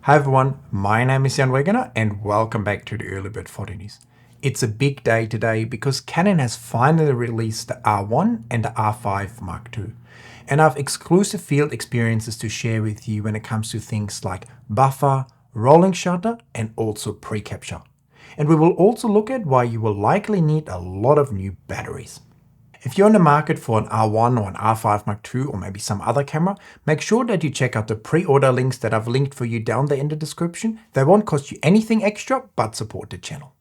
Hi everyone, my name is Jan Wegener and welcome back to the Early Bird Photo News. It's a big day today because Canon has finally released the R1 and the R5 Mark II. And I have exclusive field experiences to share with you when it comes to things like buffer, rolling shutter and also pre-capture. And we will also look at why you will likely need a lot of new batteries. If you're in the market for an R1 or an R5 Mark II or maybe some other camera, make sure that you check out the pre-order links that I've linked for you down there in the description. They won't cost you anything extra, but support the channel.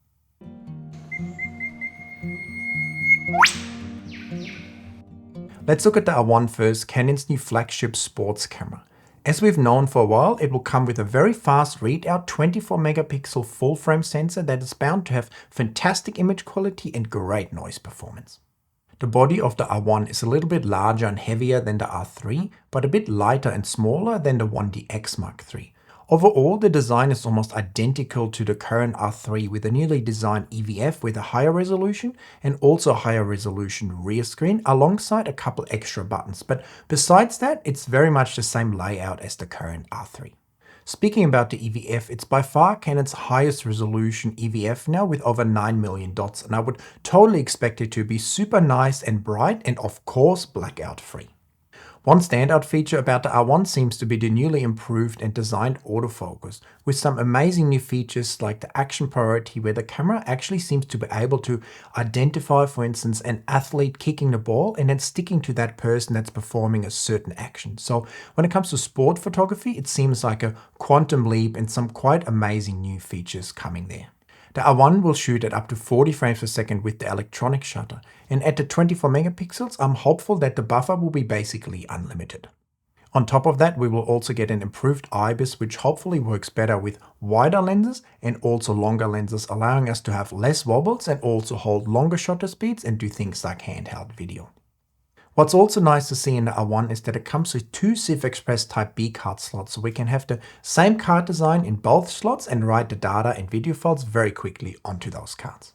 Let's look at the R1 first, Canon's new flagship sports camera. As we've known for a while, it will come with a very fast readout 24 megapixel full frame sensor that is bound to have fantastic image quality and great noise performance. The body of the R1 is a little bit larger and heavier than the R3, but a bit lighter and smaller than the 1DX Mark III. Overall, the design is almost identical to the current R3 with a newly designed EVF with a higher resolution and also a higher resolution rear screen alongside a couple extra buttons. But besides that, it's very much the same layout as the current R3. Speaking about the EVF, it's by far Canon's highest resolution EVF now with over 9 million dots, and I would totally expect it to be super nice and bright and of course blackout free. One standout feature about the R1 seems to be the newly improved and designed autofocus, with some amazing new features like the action priority where the camera actually seems to be able to identify, for instance, an athlete kicking the ball and then sticking to that person that's performing a certain action. So when it comes to sport photography, it seems like a quantum leap and some quite amazing new features coming there. The R1 will shoot at up to 40 frames per second with the electronic shutter, and at the 24 megapixels, I'm hopeful that the buffer will be basically unlimited. On top of that, we will also get an improved IBIS, which hopefully works better with wider lenses and also longer lenses, allowing us to have less wobbles and also hold longer shutter speeds and do things like handheld video. What's also nice to see in the R1 is that it comes with two CF Express Type B card slots, so we can have the same card design in both slots and write the data and video files very quickly onto those cards.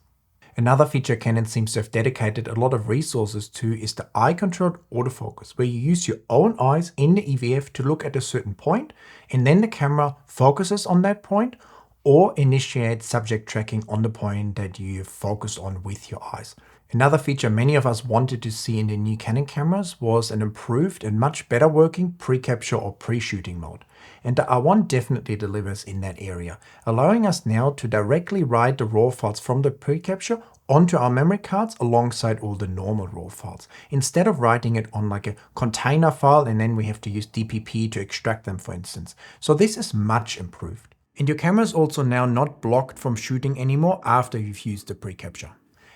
Another feature Canon seems to have dedicated a lot of resources to is the eye-controlled autofocus, where you use your own eyes in the EVF to look at a certain point, and then the camera focuses on that point or initiates subject tracking on the point that you focused on with your eyes. Another feature many of us wanted to see in the new Canon cameras was an improved and much better working pre-capture or pre-shooting mode. And the R1 definitely delivers in that area, allowing us now to directly write the RAW files from the pre-capture onto our memory cards alongside all the normal RAW files, instead of writing it on like a container file and then we have to use DPP to extract them, for instance. So this is much improved. And your camera is also now not blocked from shooting anymore after you've used the pre-capture.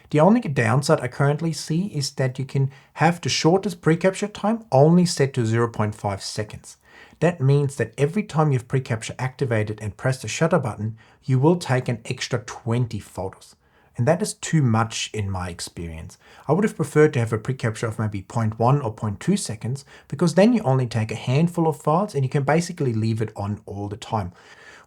The only downside I currently see is that you can have the shortest pre-capture time only set to 0.5 seconds. That means that every time you've pre-capture activated and pressed the shutter button, you will take an extra 20 photos. And that is too much in my experience. I would have preferred to have a pre-capture of maybe 0.1 or 0.2 seconds, because then you only take a handful of files and you can basically leave it on all the time.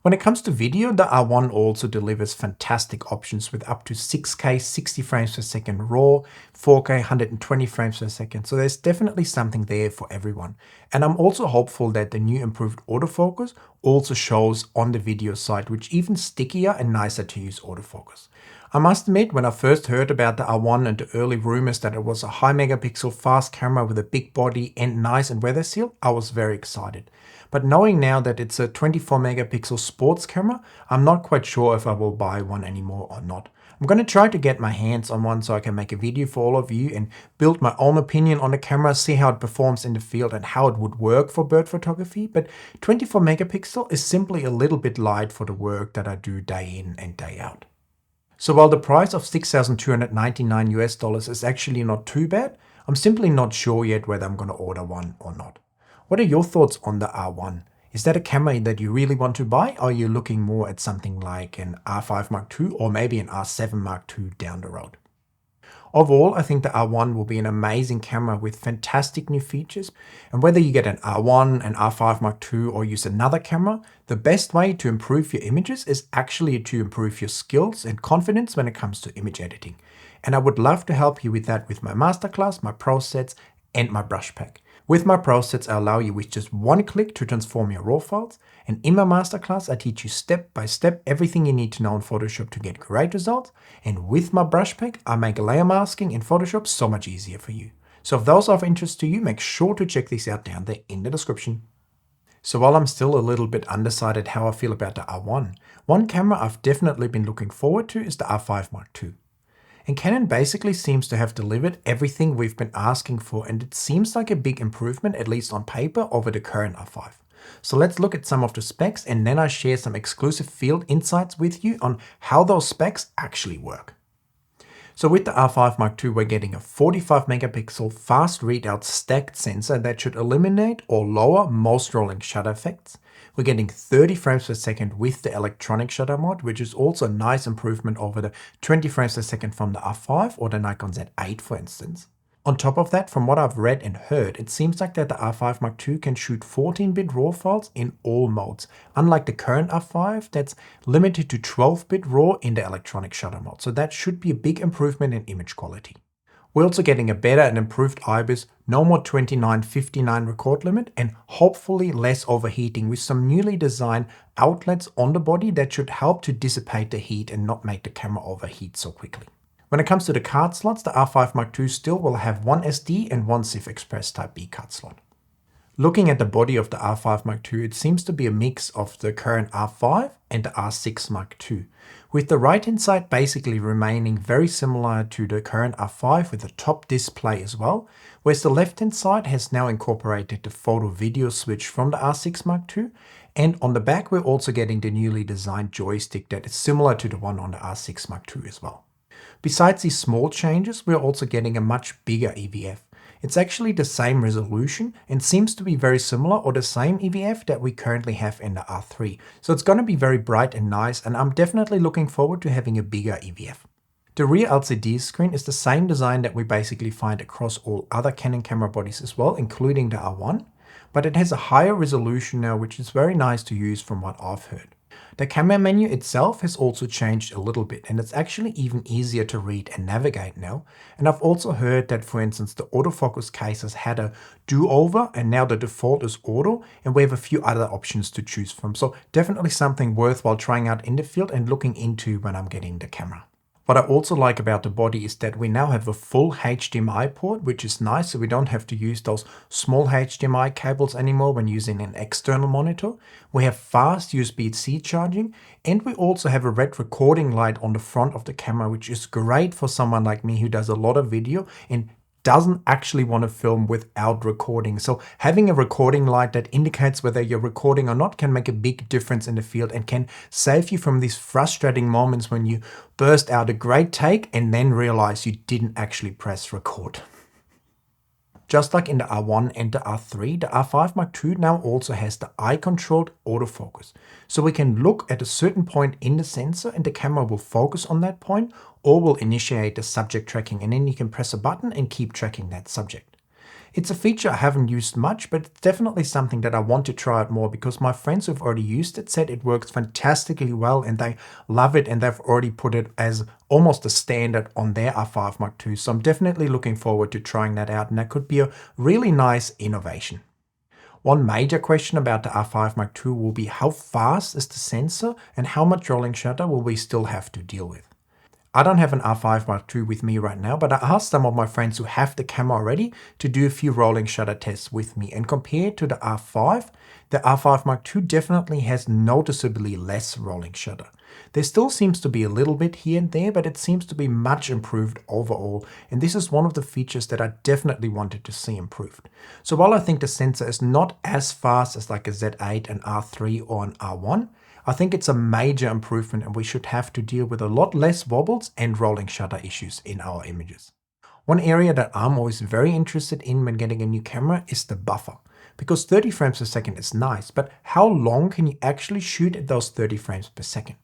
When it comes to video, the R1 also delivers fantastic options with up to 6K 60 frames per second RAW, 4K 120 frames per second, so there's definitely something there for everyone. And I'm also hopeful that the new improved autofocus also shows on the video side, which even stickier and nicer to use autofocus. I must admit, when I first heard about the R1 and the early rumors that it was a high megapixel fast camera with a big body and nice and weather seal, I was very excited. But knowing now that it's a 24 megapixel sports camera, I'm not quite sure if I will buy one anymore or not. I'm going to try to get my hands on one so I can make a video for all of you and build my own opinion on the camera, see how it performs in the field and how it would work for bird photography. But 24 megapixel is simply a little bit light for the work that I do day in and day out. So while the price of $6,299 is actually not too bad, I'm simply not sure yet whether I'm going to order one or not. What are your thoughts on the R1? Is that a camera that you really want to buy, or are you looking more at something like an R5 Mark II or maybe an R7 Mark II down the road? Overall, I think the R1 will be an amazing camera with fantastic new features, and whether you get an R1, an R5 Mark II or use another camera, the best way to improve your images is actually to improve your skills and confidence when it comes to image editing. And I would love to help you with that with my masterclass, my PROSETS and my brush pack. With my PROSETS, I allow you with just one click to transform your RAW files, and in my masterclass I teach you step by step everything you need to know in Photoshop to get great results, and with my brush pack I make layer masking in Photoshop so much easier for you. So if those are of interest to you, make sure to check these out down there in the description. So while I'm still a little bit undecided how I feel about the R1, one camera I've definitely been looking forward to is the R5 Mark II. And Canon basically seems to have delivered everything we've been asking for, and it seems like a big improvement, at least on paper, over the current R5. So let's look at some of the specs, and then I share some exclusive field insights with you on how those specs actually work. So with the R5 Mark II, we're getting a 45 megapixel fast readout stacked sensor that should eliminate or lower most rolling shutter effects. We're getting 30 frames per second with the electronic shutter mode, which is also a nice improvement over the 20 frames per second from the R5 or the Nikon Z8 for instance. On top of that, from what I've read and heard, it seems like that the R5 Mark II can shoot 14-bit RAW files in all modes, unlike the current R5 that's limited to 12-bit RAW in the electronic shutter mode, so that should be a big improvement in image quality. We're also getting a better and improved IBIS, no more 29:59 record limit, and hopefully less overheating with some newly designed outlets on the body that should help to dissipate the heat and not make the camera overheat so quickly. When it comes to the card slots, the R5 Mark II still will have one SD and one CIF Express Type B card slot. Looking at the body of the R5 Mark II, it seems to be a mix of the current R5 and the R6 Mark II, with the right-hand side basically remaining very similar to the current R5 with a top display as well, whereas the left-hand side has now incorporated the photo-video switch from the R6 Mark II, and on the back we're also getting the newly designed joystick that is similar to the one on the R6 Mark II as well. Besides these small changes, we're also getting a much bigger EVF. It's actually the same resolution and seems to be very similar or the same EVF that we currently have in the R3. So it's going to be very bright and nice, and I'm definitely looking forward to having a bigger EVF. The rear LCD screen is the same design that we basically find across all other Canon camera bodies as well, including the R1, but it has a higher resolution now, which is very nice to use from what I've heard. The camera menu itself has also changed a little bit, and it's actually even easier to read and navigate now. And I've also heard that, for instance, the autofocus case has had a do-over, and now the default is auto, and we have a few other options to choose from. So definitely something worthwhile trying out in the field and looking into when I'm getting the camera. What I also like about the body is that we now have a full HDMI port, which is nice, so we don't have to use those small HDMI cables anymore when using an external monitor. We have fast USB-C charging, and we also have a red recording light on the front of the camera, which is great for someone like me who does a lot of video and doesn't actually want to film without recording. So having a recording light that indicates whether you're recording or not can make a big difference in the field and can save you from these frustrating moments when you burst out a great take and then realize you didn't actually press record. Just like in the R1 and the R3, the R5 Mark II now also has the eye-controlled autofocus. So we can look at a certain point in the sensor and the camera will focus on that point, or will initiate the subject tracking, and then you can press a button and keep tracking that subject. It's a feature I haven't used much, but it's definitely something that I want to try out more because my friends who've already used it said it works fantastically well and they love it, and they've already put it as almost a standard on their R5 Mark II. So I'm definitely looking forward to trying that out, and that could be a really nice innovation. One major question about the R5 Mark II will be how fast is the sensor and how much rolling shutter will we still have to deal with. I don't have an R5 Mark II with me right now, but I asked some of my friends who have the camera already to do a few rolling shutter tests with me, and compared to the R5 Mark II definitely has noticeably less rolling shutter. There still seems to be a little bit here and there, but it seems to be much improved overall, and this is one of the features that I definitely wanted to see improved. So while I think the sensor is not as fast as like a Z8, an R3 or an R1, I think it's a major improvement, and we should have to deal with a lot less wobbles and rolling shutter issues in our images. One area that I'm always very interested in when getting a new camera is the buffer. Because 30 frames per second is nice, but how long can you actually shoot at those 30 frames per second?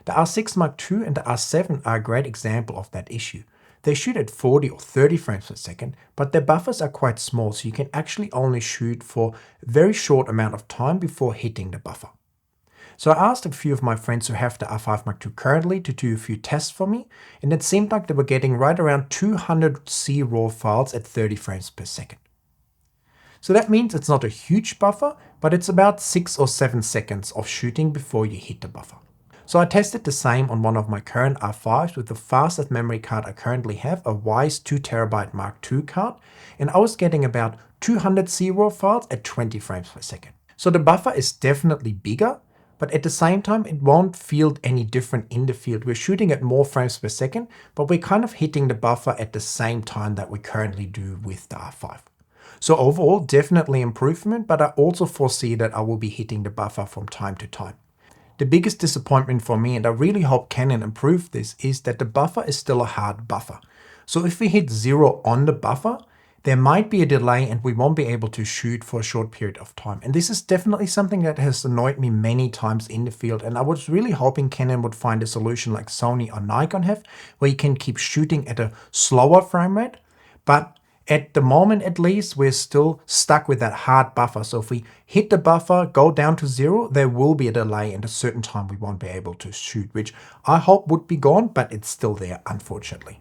The R6 Mark II and the R7 are a great example of that issue. They shoot at 40 or 30 frames per second, but their buffers are quite small, so you can actually only shoot for a very short amount of time before hitting the buffer. So I asked a few of my friends who have the R5 Mark II currently to do a few tests for me, and it seemed like they were getting right around 200 C RAW files at 30 frames per second. So that means it's not a huge buffer, but it's about 6 or 7 seconds of shooting before you hit the buffer. So I tested the same on one of my current R5s with the fastest memory card I currently have, a Wise 2TB Mark II card, and I was getting about 200 C-RAW files at 20 frames per second. So the buffer is definitely bigger, but at the same time, it won't feel any different in the field. We're shooting at more frames per second, but we're kind of hitting the buffer at the same time that we currently do with the R5. So overall, definitely improvement, but I also foresee that I will be hitting the buffer from time to time. The biggest disappointment for me, and I really hope Canon improve this, is that the buffer is still a hard buffer. So if we hit 0 on the buffer, there might be a delay and we won't be able to shoot for a short period of time. And this is definitely something that has annoyed me many times in the field. And I was really hoping Canon would find a solution like Sony or Nikon have, where you can keep shooting at a slower frame rate. But at the moment, at least, we're still stuck with that hard buffer. So if we hit the buffer, go down to 0, there will be a delay and a certain time we won't be able to shoot, which I hope would be gone, but it's still there, unfortunately.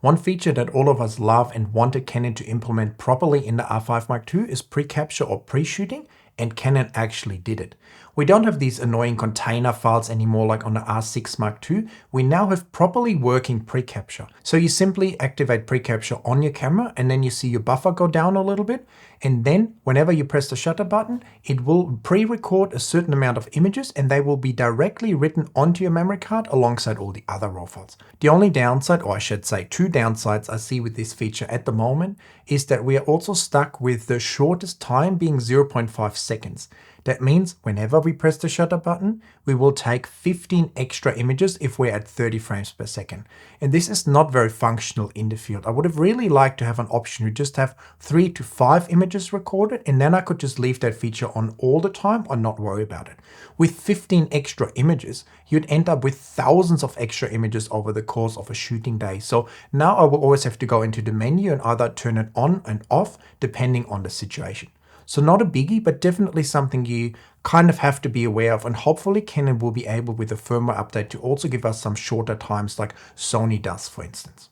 One feature that all of us love and wanted Canon to implement properly in the R5 Mark II is pre-capture or pre-shooting, and Canon actually did it. We don't have these annoying container files anymore like on the R6 Mark II. We now have properly working pre-capture. So you simply activate pre-capture on your camera and then you see your buffer go down a little bit. And then whenever you press the shutter button, it will pre-record a certain amount of images and they will be directly written onto your memory card alongside all the other RAW files. The only downside, or I should say 2 downsides I see with this feature at the moment, is that we are also stuck with the shortest time being 0.5 seconds. That means whenever we press the shutter button, we will take 15 extra images if we're at 30 frames per second. And this is not very functional in the field. I would have really liked to have an option to just have 3 to 5 images recorded, and then I could just leave that feature on all the time or not worry about it. With 15 extra images, you'd end up with thousands of extra images over the course of a shooting day. So now I will always have to go into the menu and either turn it on and off depending on the situation. So not a biggie, but definitely something you kind of have to be aware of, and hopefully Canon will be able with a firmware update to also give us some shorter times like Sony does, for instance.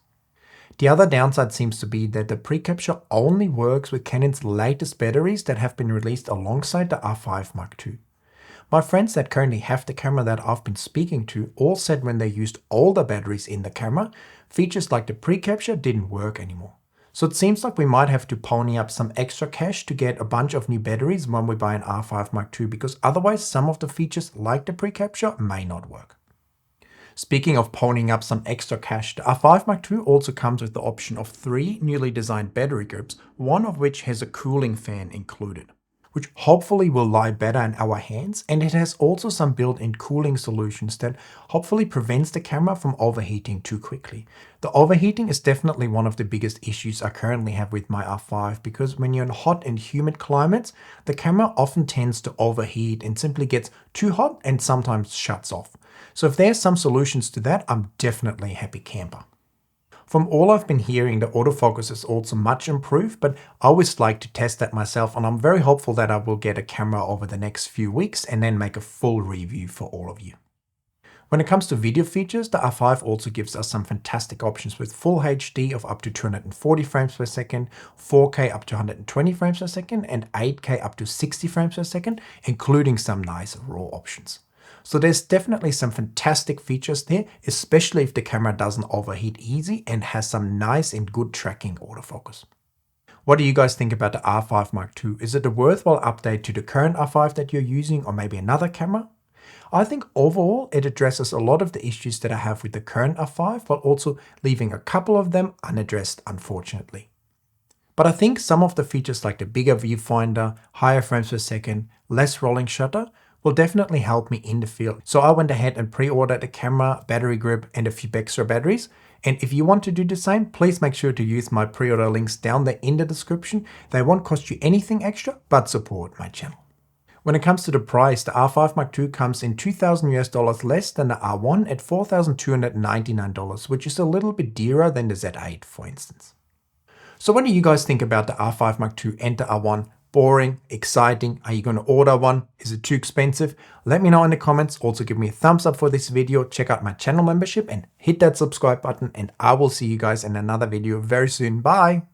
The other downside seems to be that the pre-capture only works with Canon's latest batteries that have been released alongside the R5 Mark II. My friends that currently have the camera that I've been speaking to all said when they used older batteries in the camera, features like the pre-capture didn't work anymore. So it seems like we might have to pony up some extra cash to get a bunch of new batteries when we buy an R5 Mark II, because otherwise some of the features like the pre-capture may not work. Speaking of ponying up some extra cash, the R5 Mark II also comes with the option of 3 newly designed battery grips, one of which has a cooling fan included, which hopefully will lie better in our hands, and it has also some built-in cooling solutions that hopefully prevents the camera from overheating too quickly. The overheating is definitely one of the biggest issues I currently have with my R5, because when you're in hot and humid climates, the camera often tends to overheat and simply gets too hot and sometimes shuts off. So if there's some solutions to that, I'm definitely a happy camper. From all I've been hearing, the autofocus is also much improved, but I always like to test that myself, and I'm very hopeful that I will get a camera over the next few weeks and then make a full review for all of you. When it comes to video features, the R5 also gives us some fantastic options with Full HD of up to 240 frames per second, 4K up to 120 frames per second, and 8K up to 60 frames per second, including some nice RAW options. So there's definitely some fantastic features there, especially if the camera doesn't overheat easy and has some nice and good tracking autofocus. What do you guys think about the R5 Mark II? Is it a worthwhile update to the current R5 that you're using, or maybe another camera? I think overall it addresses a lot of the issues that I have with the current R5, while also leaving a couple of them unaddressed, unfortunately. But I think some of the features like the bigger viewfinder, higher frames per second, less rolling shutter will definitely help me in the field. So I went ahead and pre-ordered a camera, battery grip, and a few extra batteries. And if you want to do the same, please make sure to use my pre-order links down there in the description. They won't cost you anything extra, but support my channel. When it comes to the price, the R5 Mark II comes in $2,000 less than the R1 at $4,299, which is a little bit dearer than the Z8, for instance. So what do you guys think about the R5 Mark II and the R1? Boring? Exciting? Are you going to order one? Is it too expensive? Let me know in the comments. Also give me a thumbs up for this video. Check out my channel membership and hit that subscribe button, and I will see you guys in another video very soon. Bye!